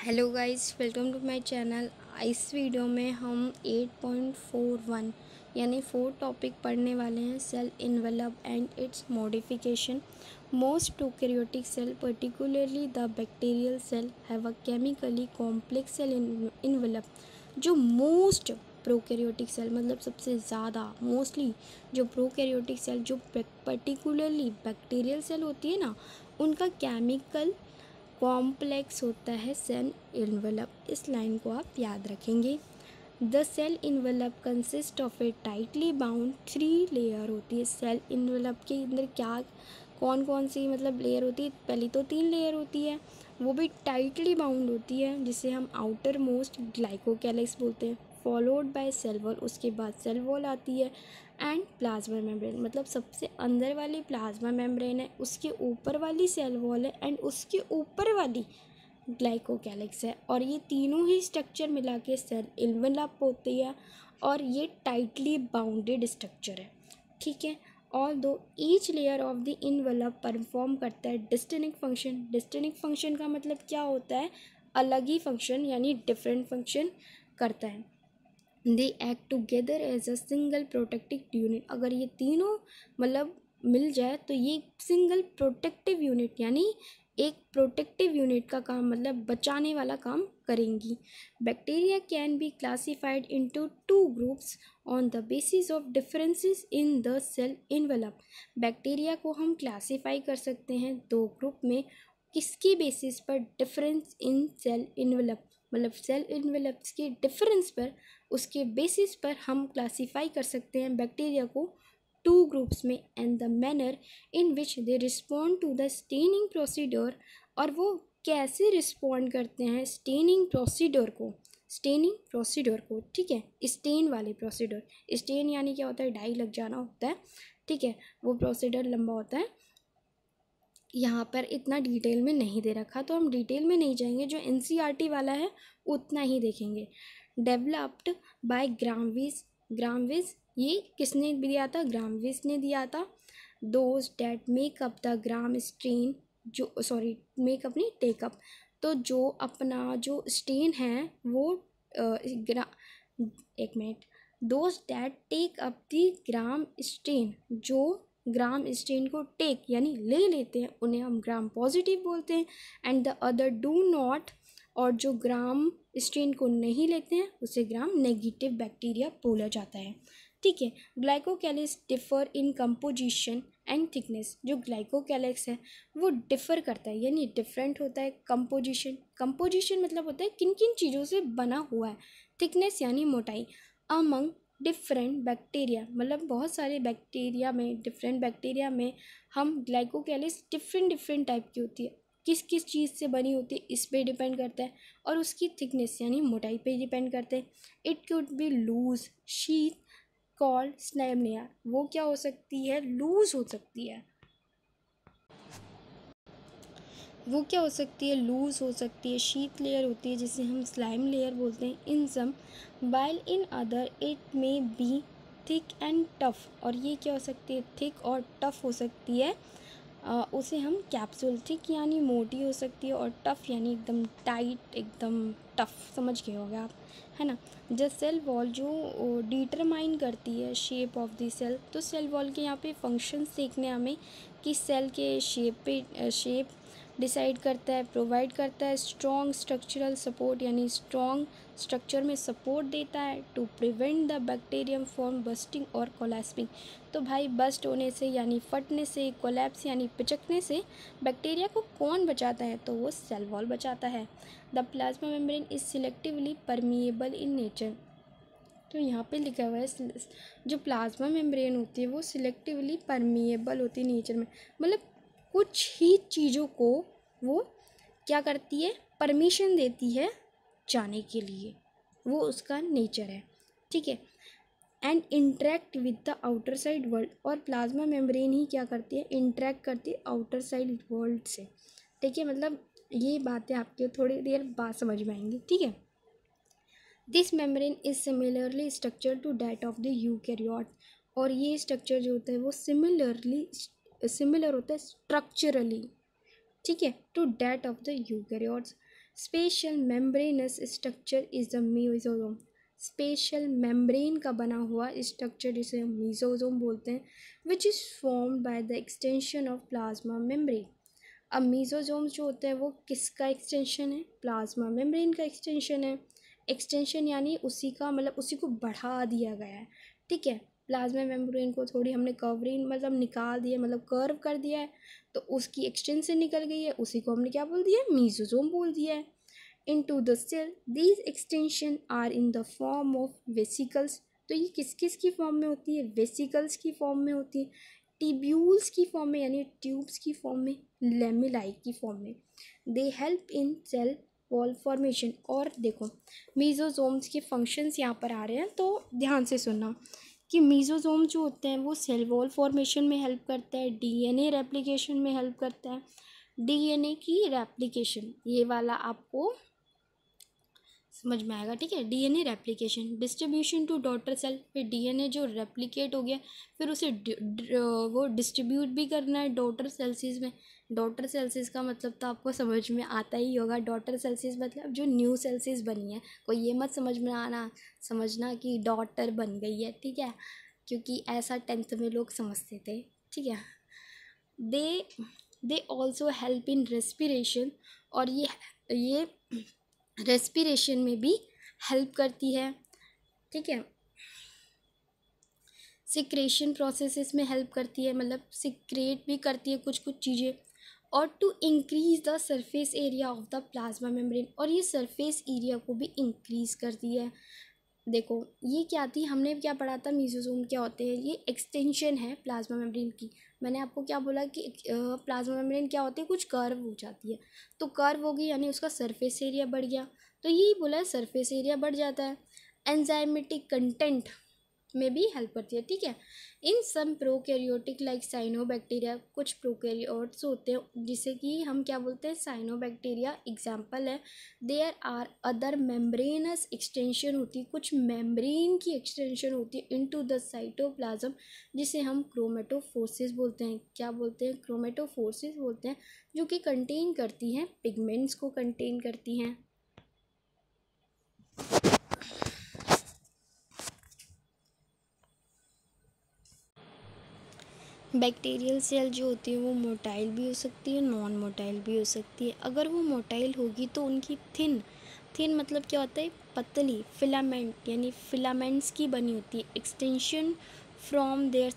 Hello guys, welcome to my channel. इस video में हम 8.41 यानी 4 टॉपिक पढ़ने वाले हैं। Cell envelope and its modification. Most prokaryotic cell particularly the bacterial cell have a chemically complex cell envelope. जो most prokaryotic cell मतलब सबसे ज़्यादा मोस्टली जो प्रोकैरियोटिक सेल जो पर्टिकुलरली बैक्टीरियल सेल होती है ना, उनका केमिकल कॉम्प्लेक्स होता है सेल इन्वेलप। इस लाइन को आप याद रखेंगे। The cell envelope consist of a tightly bound 3 layer होती है। सेल इन्वेलप के अंदर क्या कौन कौन सी मतलब लेयर होती है? पहली तो 3 लेयर होती है, वो भी टाइटली बाउंड होती है, जिसे हम आउटर मोस्ट ग्लाइकोकैलिक्स बोलते हैं। फॉलोड बाय सेल वॉल, उसके बाद सेल वॉल आती है। एंड प्लाज्मा मेम्ब्रेन, मतलब सबसे अंदर वाली प्लाज्मा मेम्ब्रेन है, उसके ऊपर वाली सेल वॉल है, एंड उसके ऊपर वाली ग्लाइकोकैलिक्स है। और ये तीनों ही स्ट्रक्चर मिला के सेल इन्वेलप होती है, और ये टाइटली बाउंडेड स्ट्रक्चर है। ठीक है। और दो each layer of the envelope perform करता है डिस्टिंक्ट फंक्शन। डिस्टिंक्ट फंक्शन का मतलब क्या होता है? अलग ही फंक्शन, यानी डिफरेंट फंक्शन करता है। They act together as a single protective unit. अगर ये तीनों मतलब मिल जाए तो ये सिंगल प्रोटेक्टिव यूनिट यानी एक प्रोटेक्टिव यूनिट का काम मतलब बचाने वाला काम करेंगी। Bacteria can be classified into 2 groups on the basis of differences in the cell envelope. Bacteria को हम क्लासीफाई कर सकते हैं 2 ग्रुप में। किसकी बेसिस पर? डिफरेंस इन सेल इन्वेलप, मतलब सेल इन्वेलप्स के डिफरेंस पर, उसके बेसिस पर हम क्लासीफाई कर सकते हैं बैक्टीरिया को 2 ग्रुप्स में। And the manner in which they respond to the staining procedure, और वो कैसे रिस्पॉन्ड करते हैं स्टेनिंग प्रोसीड्योर को। स्टेनिंग प्रोसीड्योर को, ठीक है, स्टेन वाले प्रोसीड्योर। स्टेन यानी क्या होता है? डाई लग जाना होता है, ठीक है, वो प्रोसीड्योर लंबा होता है। यहाँ पर इतना डिटेल में नहीं दे रखा, तो हम डिटेल में नहीं जाएंगे, जो एनसीईआरटी वाला है उतना ही देखेंगे। Developed by ग्रामविस। ग्रामविस ये किसने दिया था? ग्रामविस ने दिया था। Those that make up the Gram stain, जो सॉरी मेकअप नहीं टेकअप, तो जो अपना जो स्टेन है वो एक minute, those that take up the Gram stain, जो ग्राम स्टेन को टेक यानी ले लेते हैं, उन्हें हम ग्राम पॉजिटिव बोलते हैं। And the other do not, और जो ग्राम स्टेन को नहीं लेते हैं उसे ग्राम नेगेटिव बैक्टीरिया बोला जाता है। ठीक है। Glycocalyx differ in composition and thickness. जो ग्लाइकोकैलिक्स है वो डिफर करता है यानी डिफरेंट होता है। कंपोजिशन, कंपोजिशन मतलब होता है किन किन चीज़ों से बना हुआ है। थिकनेस यानी मोटाई। अमंग डिफरेंट बैक्टीरिया, मतलब बहुत सारे बैक्टीरिया में, डिफरेंट बैक्टीरिया में हम ग्लाइकोकैलिक्स डिफरेंट टाइप की होती है। किस किस चीज़ से बनी होती है इस पे डिपेंड करता है, और उसकी थिकनेस यानी मोटाई पे डिपेंड करते हैं। It could be loose sheath called slime layer. वो क्या हो सकती है? लूज हो सकती है। वो क्या हो सकती है? लूज हो सकती है। शीट लेयर होती है जिसे हम स्लाइम लेयर बोलते हैं। In some while in other it may be thick and tough. और ये क्या हो सकती है? थिक और टफ हो सकती है। उसे हम कैप्सूल, थिक यानी मोटी हो सकती है, और टफ यानी एकदम टाइट, एकदम टफ, समझ गए होगे आप, है ना। जब सेल वॉल जो डिटरमाइन करती है शेप ऑफ द सेल, तो सेल वॉल के यहाँ पे फंक्शन सीखने हमें कि सेल के शेप डिसाइड करता है, प्रोवाइड करता है स्ट्रॉन्ग स्ट्रक्चरल सपोर्ट, यानी स्ट्रॉन्ग स्ट्रक्चर में सपोर्ट देता है to prevent the bacterium from bursting और कोलैप्सिंग। तो भाई बस्ट होने से यानी फटने से, कोलैप्स यानी पिचकने से बैक्टीरिया को कौन बचाता है? तो वो सेल वॉल बचाता है। The plasma membrane is selectively permeable in nature. तो यहाँ पे लिखा हुआ है जो प्लाज्मा मेम्ब्रेन होती है वो सिलेक्टिवली परमिएबल होती है नेचर में, मतलब कुछ ही चीज़ों को वो क्या करती है? परमिशन देती है जाने के लिए, वो उसका नेचर है। ठीक है। And interact with the outer side world, और प्लाज्मा मेम्ब्रेन ही क्या करती है? इंटरेक्ट करती है आउटर साइड वर्ल्ड से। ठीक है, मतलब ये बातें आपके थोड़ी देर बाद समझ में आएंगी। ठीक है। This membrane is similarly structure to that of the eukaryote, और ये स्ट्रक्चर जो होता है वो सिमिलर होता है स्ट्रक्चरली, ठीक है, to that of the eukaryotes. Special membranous structure is the mesosome. Special membrane का बना हुआ स्ट्रक्चर जिसे हम मेसोसोम बोलते हैं, which is formed by the extension of plasma membrane. अब मेसोसोम्स जो होते हैं वो किसका एक्सटेंशन है? प्लाज्मा मेम्ब्रेन का एक्सटेंशन है। एक्सटेंशन यानी उसी का मतलब उसी को बढ़ा दिया गया है, ठीक है। प्लाज्मा मेम्ब्रेन को थोड़ी हमने कवरिंग मतलब निकाल दिया, मतलब कर्व कर दिया है, तो उसकी एक्सटेंशन निकल गई है, उसी को हमने क्या बोल दिया? मेसोसोम बोल दिया है। into the cell, these extension are in the form of vesicles। तो ये किस किस की फॉर्म में होती है? वेसिकल्स की फॉर्म में होती है, टिब्यूल्स की फॉर्म में यानी ट्यूब्स की फॉर्म में, लेमिलाई की फॉर्म में। They help in cell wall formation. और देखो मीजोजोम्स के फंक्शंस यहाँ पर आ रहे हैं, तो ध्यान से सुनना कि मीजोजोम जो होते हैं वो सेल वॉल फॉर्मेशन में हेल्प करता है, डीएनए रेप्लिकेशन में हेल्प करता है। डीएनए की रेप्लिकेशन ये वाला आपको समझ में आएगा, ठीक है। DNA replication, distribution to daughter cell, फिर डीएनए जो रेप्लिकेट हो गया फिर उसे वो डिस्ट्रीब्यूट भी करना है डॉटर सेल्सिस में। डॉटर सेल्सिस का मतलब तो आपको समझ में आता ही होगा। डॉटर सेल्सिस मतलब जो न्यू सेल्सिस बनी है, कोई ये मत समझना कि डॉटर बन गई है, ठीक है, क्योंकि ऐसा 10th में लोग समझते थे, ठीक है। They they also help in respiration, और ये रेस्पिरेशन में भी हेल्प करती है, ठीक है। सिक्रेशन प्रोसेसेस में हेल्प करती है, मतलब सिक्रेट भी करती है कुछ कुछ चीज़ें। और to increase the surface area of the plasma membrane, और ये सरफेस एरिया को भी इंक्रीज करती है। देखो ये क्या थी, हमने क्या पढ़ा था, मेसोसोम क्या होते हैं? ये एक्सटेंशन है प्लाज्मा मेम्ब्रेन की। मैंने आपको क्या बोला कि प्लाज्मा मेम्ब्रेन क्या होती है? कुछ कर्व हो जाती है, तो कर्व होगी यानी उसका सरफेस एरिया बढ़ गया, तो यही बोला है सरफेस एरिया बढ़ जाता है। एंजाइमेटिक कंटेंट में भी हेल्प करती है, ठीक है। In some prokaryotic like cyanobacteria, कुछ प्रोकैरियोट्स होते हैं जिसे कि हम क्या बोलते हैं? साइनोबैक्टीरिया एग्जाम्पल है। There are other membranous extension होती है, कुछ मेम्ब्रेन की एक्सटेंशन होती है इनटू द साइटोप्लाज्म, जिसे हम क्रोमेटोफोर्सिस बोलते हैं। क्या बोलते हैं? क्रोमेटोफोर्सिस बोलते हैं, जो कि कंटेन करती हैं पिगमेंट्स को कंटेन करती हैं। बैक्टीरियल सेल जो होती है वो मोटाइल भी हो सकती है, नॉन मोटाइल भी हो सकती है। अगर वो मोटाइल होगी तो उनकी थिन मतलब क्या होता है? पतली, फिलामेंट यानी फिलामेंट्स की बनी होती है। Extension from their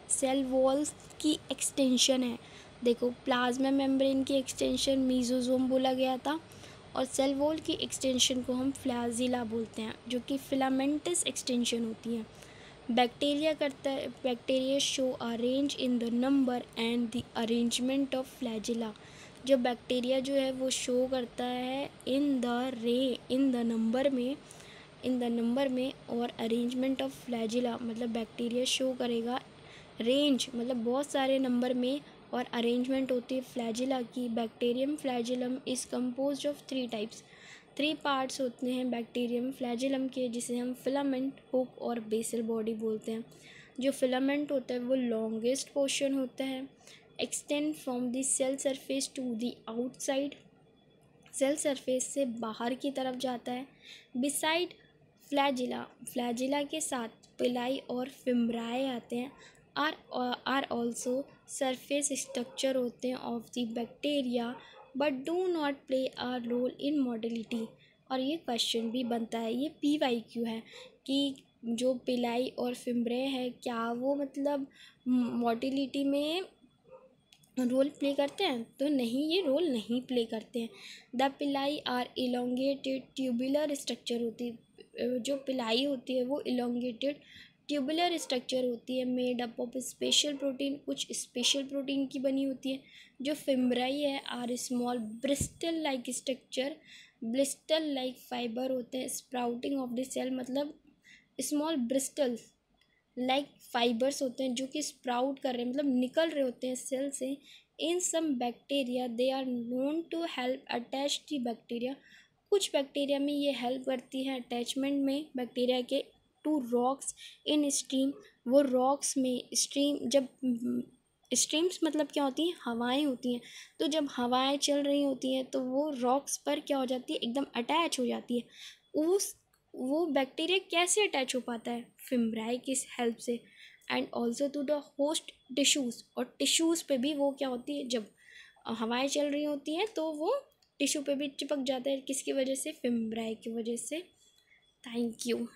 cell walls की एक्सटेंशन है। देखो प्लाज्मा मेम्ब्रेन की एक्सटेंशन मीजोजोम बोला गया था, और सेल वॉल की एक्सटेंशन को हम फ्लैजिला बोलते हैं, जो कि फिलामेंटस एक्सटेंशन होती हैं। बैक्टीरिया करता है, bacteria show a range in the number and the arrangement of flagella. जो बैक्टीरिया जो है वो शो करता है इन द नंबर में और अरेंजमेंट ऑफ फ्लैजिला मतलब बैक्टीरिया शो करेगा रेंज मतलब बहुत सारे नंबर में, और अरेंजमेंट होती है फ्लैजिला की। Bacterium flagellum is compose of 3 types. 3 parts होते हैं बैक्टीरियम फ्लैजिलम के, जिसे हम फिलामेंट, हुक और बेसल बॉडी बोलते हैं। जो फिलामेंट होता है वो लॉन्गेस्ट पोर्शन होता है, extend from the cell surface to the outside, cell surface से बाहर की तरफ जाता है। बिसाइड फ्लैजिला के साथ पिलाई और फिम्ब्राई आते हैं। आर ऑल्सो सरफेस स्ट्रक्चर होते हैं of the bacteria, but do not play a role in motility. और ये क्वेश्चन भी बनता है, ये PYQ है कि जो पिलाई और फिम्ब्रे है क्या वो मतलब मोटिलिटी में रोल प्ले करते हैं? तो नहीं, ये रोल नहीं प्ले करते हैं। द पिलाई आर इलोंगेटेड ट्यूबुलर स्ट्रक्चर होती है, जो पिलाई होती है वो इलोंगेटेड ट्यूबुलर स्ट्रक्चर होती है, made up of special protein, कुछ स्पेशल प्रोटीन की बनी होती है। जो फिम्ब्राई है are small bristle like structure, bristle like fibre होते हैं, स्प्राउटिंग ऑफ द सेल मतलब स्मॉल ब्रिस्टल लाइक फाइबर्स होते हैं जो कि स्प्राउट कर रहे हैं मतलब निकल रहे होते हैं सेल से। In some bacteria they are known to help attach the bacteria, कुछ बैक्टीरिया में ये हेल्प करती है अटैचमेंट में बैक्टीरिया के, टू रॉक्स इन स्ट्रीम, वो रॉक्स में स्ट्रीम जब स्ट्रीम्स मतलब क्या होती हैं, हवाएं होती हैं। तो जब हवाएं चल रही होती हैं तो वो रॉक्स पर क्या हो जाती है, एकदम अटैच हो जाती है। उस वो बैक्टीरिया कैसे अटैच हो पाता है, फिम्ब्राई की हेल्प से, and also to the host tissues, और टिश्यूज़ पे भी वो क्या होती है, जब हवाएं चल रही होती हैं तो वो टिश्यू पे भी चिपक जाता है, किसकी वजह से, फिम्ब्राई की वजह से। Thank you.